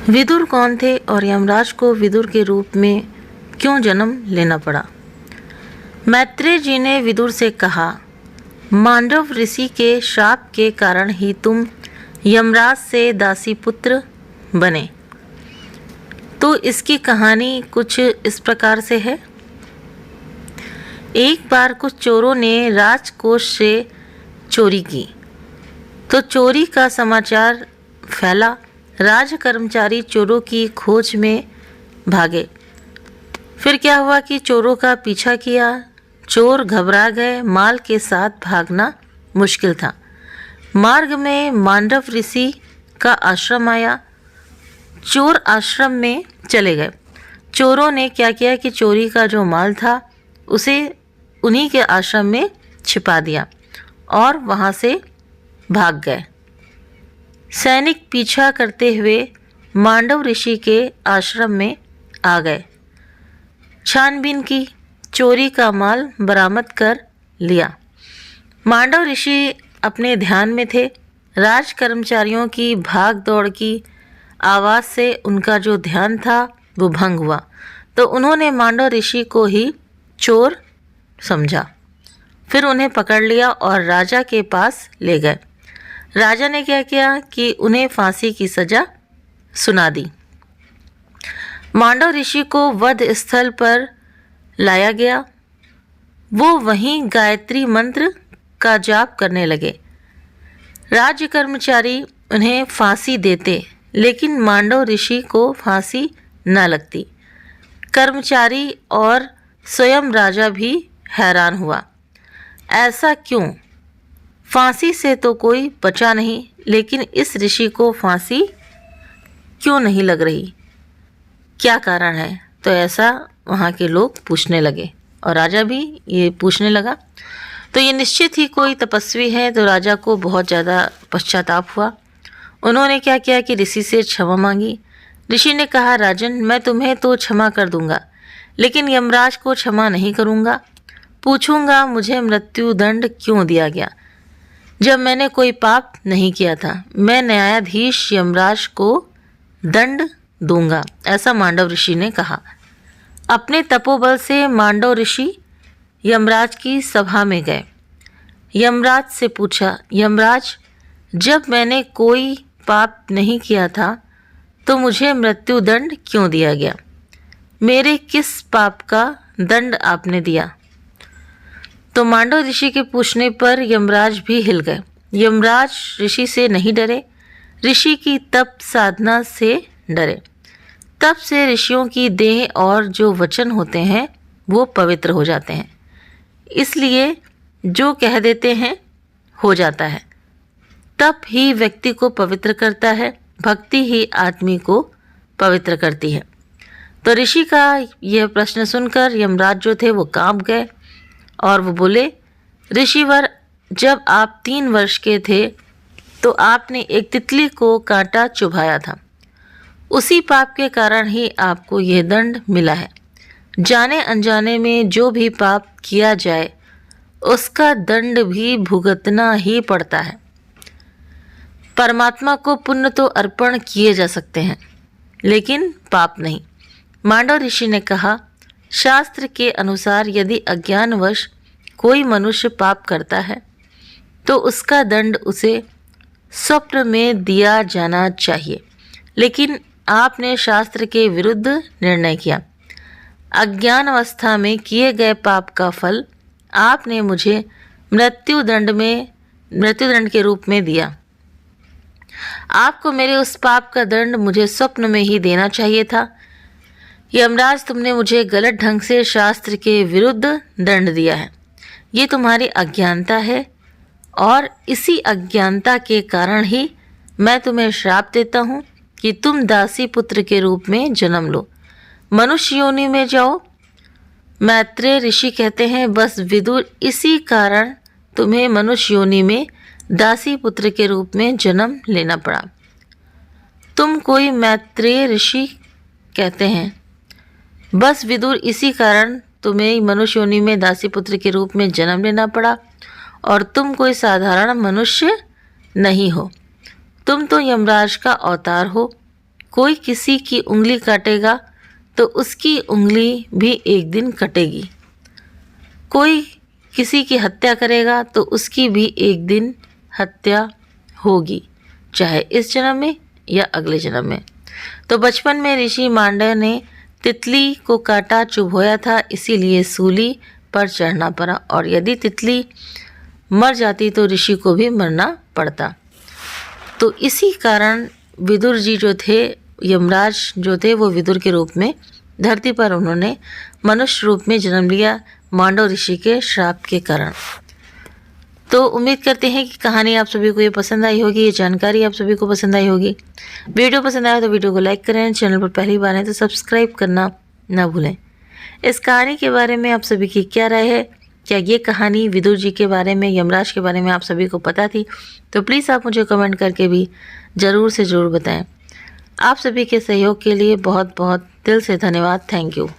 विदुर कौन थे और यमराज को विदुर के रूप में क्यों जन्म लेना पड़ा? मैत्रेय जी ने विदुर से कहा, मांडव ऋषि के श्राप के कारण ही तुम यमराज से दासी पुत्र बने। तो इसकी कहानी कुछ इस प्रकार से है। एक बार कुछ चोरों ने राजकोष से चोरी की, तो चोरी का समाचार फैला। राज कर्मचारी चोरों की खोज में भागे। फिर क्या हुआ कि चोरों का पीछा किया। चोर घबरा गए। माल के साथ भागना मुश्किल था। मार्ग में मांडव ऋषि का आश्रम आया। चोर आश्रम में चले गए। चोरों ने क्या किया कि चोरी का जो माल था उसे उन्हीं के आश्रम में छिपा दिया और वहाँ से भाग गए। सैनिक पीछा करते हुए मांडव ऋषि के आश्रम में आ गए। छानबीन की, चोरी का माल बरामद कर लिया। मांडव ऋषि अपने ध्यान में थे। राज कर्मचारियों की भाग दौड़ की आवाज़ से उनका जो ध्यान था वो भंग हुआ, तो उन्होंने मांडव ऋषि को ही चोर समझा। फिर उन्हें पकड़ लिया और राजा के पास ले गए। राजा ने क्या किया कि उन्हें फांसी की सज़ा सुना दी। मांडव ऋषि को वध स्थल पर लाया गया। वो वहीं गायत्री मंत्र का जाप करने लगे। राज्य कर्मचारी उन्हें फांसी देते, लेकिन मांडव ऋषि को फांसी न लगती। कर्मचारी और स्वयं राजा भी हैरान हुआ। ऐसा क्यों? फांसी से तो कोई बचा नहीं, लेकिन इस ऋषि को फांसी क्यों नहीं लग रही? क्या कारण है? तो ऐसा वहाँ के लोग पूछने लगे और राजा भी ये पूछने लगा। तो ये निश्चित ही कोई तपस्वी है। तो राजा को बहुत ज़्यादा पश्चाताप हुआ। उन्होंने क्या किया कि ऋषि से क्षमा मांगी। ऋषि ने कहा, राजन, मैं तुम्हें तो क्षमा कर दूंगा, लेकिन यमराज को क्षमा नहीं करूंगा। पूछूंगा मुझे मृत्यु दंड क्यों दिया गया, जब मैंने कोई पाप नहीं किया था। मैं न्यायाधीश यमराज को दंड दूंगा, ऐसा मांडव ऋषि ने कहा। अपने तपोबल से मांडव ऋषि यमराज की सभा में गए। यमराज से पूछा, यमराज, जब मैंने कोई पाप नहीं किया था तो मुझे मृत्यु दंड क्यों दिया गया? मेरे किस पाप का दंड आपने दिया? तो मांडव ऋषि के पूछने पर यमराज भी हिल गए। यमराज ऋषि से नहीं डरे, ऋषि की तप साधना से डरे। तप से ऋषियों की देह और जो वचन होते हैं वो पवित्र हो जाते हैं, इसलिए जो कह देते हैं हो जाता है। तप ही व्यक्ति को पवित्र करता है, भक्ति ही आदमी को पवित्र करती है। तो ऋषि का यह प्रश्न सुनकर यमराज जो थे वो कांप गए और वो बोले, ऋषिवर, जब आप 3 वर्ष के थे तो आपने एक तितली को कांटा चुभाया था। उसी पाप के कारण ही आपको यह दंड मिला है। जाने अनजाने में जो भी पाप किया जाए उसका दंड भी भुगतना ही पड़ता है। परमात्मा को पुण्य तो अर्पण किए जा सकते हैं, लेकिन पाप नहीं। मांडव ऋषि ने कहा, शास्त्र के अनुसार यदि अज्ञानवश कोई मनुष्य पाप करता है तो उसका दंड उसे स्वप्न में दिया जाना चाहिए, लेकिन आपने शास्त्र के विरुद्ध निर्णय किया। अज्ञान अवस्था में किए गए पाप का फल आपने मुझे मृत्यु दंड के रूप में दिया। आपको मेरे उस पाप का दंड मुझे स्वप्न में ही देना चाहिए था। यमराज, तुमने मुझे गलत ढंग से शास्त्र के विरुद्ध दंड दिया है। ये तुम्हारी अज्ञानता है और इसी अज्ञानता के कारण ही मैं तुम्हें श्राप देता हूँ कि तुम दासी पुत्र के रूप में जन्म लो, मनुष्य योनि में जाओ। मैत्रेय ऋषि कहते हैं, बस विदुर, इसी कारण तुम्हें मनुष्य योनि में दासी पुत्र के रूप में जन्म लेना पड़ा। तुम कोई मैत्रेय ऋषि कहते हैं, बस विदुर, इसी कारण तुम्हें मनुष्य योनि में दासी पुत्र के रूप में जन्म लेना पड़ा और तुम कोई साधारण मनुष्य नहीं हो। तुम तो यमराज का अवतार हो। कोई किसी की उंगली काटेगा तो उसकी उंगली भी एक दिन कटेगी। कोई किसी की हत्या करेगा तो उसकी भी एक दिन हत्या होगी, चाहे इस जन्म में या अगले जन्म में। तो बचपन में ऋषि मांडव ने तितली को काटा चुभोया था, इसीलिए सूली पर चढ़ना पड़ा, और यदि तितली मर जाती तो ऋषि को भी मरना पड़ता। तो इसी कारण विदुर जी जो थे, यमराज जो थे, वो विदुर के रूप में धरती पर उन्होंने मनुष्य रूप में जन्म लिया, मांडव ऋषि के श्राप के कारण। तो उम्मीद करते हैं कि कहानी आप सभी को ये पसंद आई होगी, ये जानकारी आप सभी को पसंद आई होगी। वीडियो पसंद आया तो वीडियो को लाइक करें, चैनल पर पहली बार है तो सब्सक्राइब करना ना भूलें। इस कहानी के बारे में आप सभी की क्या राय है? क्या ये कहानी विदुर जी के बारे में, यमराज के बारे में आप सभी को पता थी? तो प्लीज़ आप मुझे कमेंट करके भी ज़रूर से ज़रूर बताएं। आप सभी के सहयोग के लिए बहुत बहुत दिल से धन्यवाद। Thank you.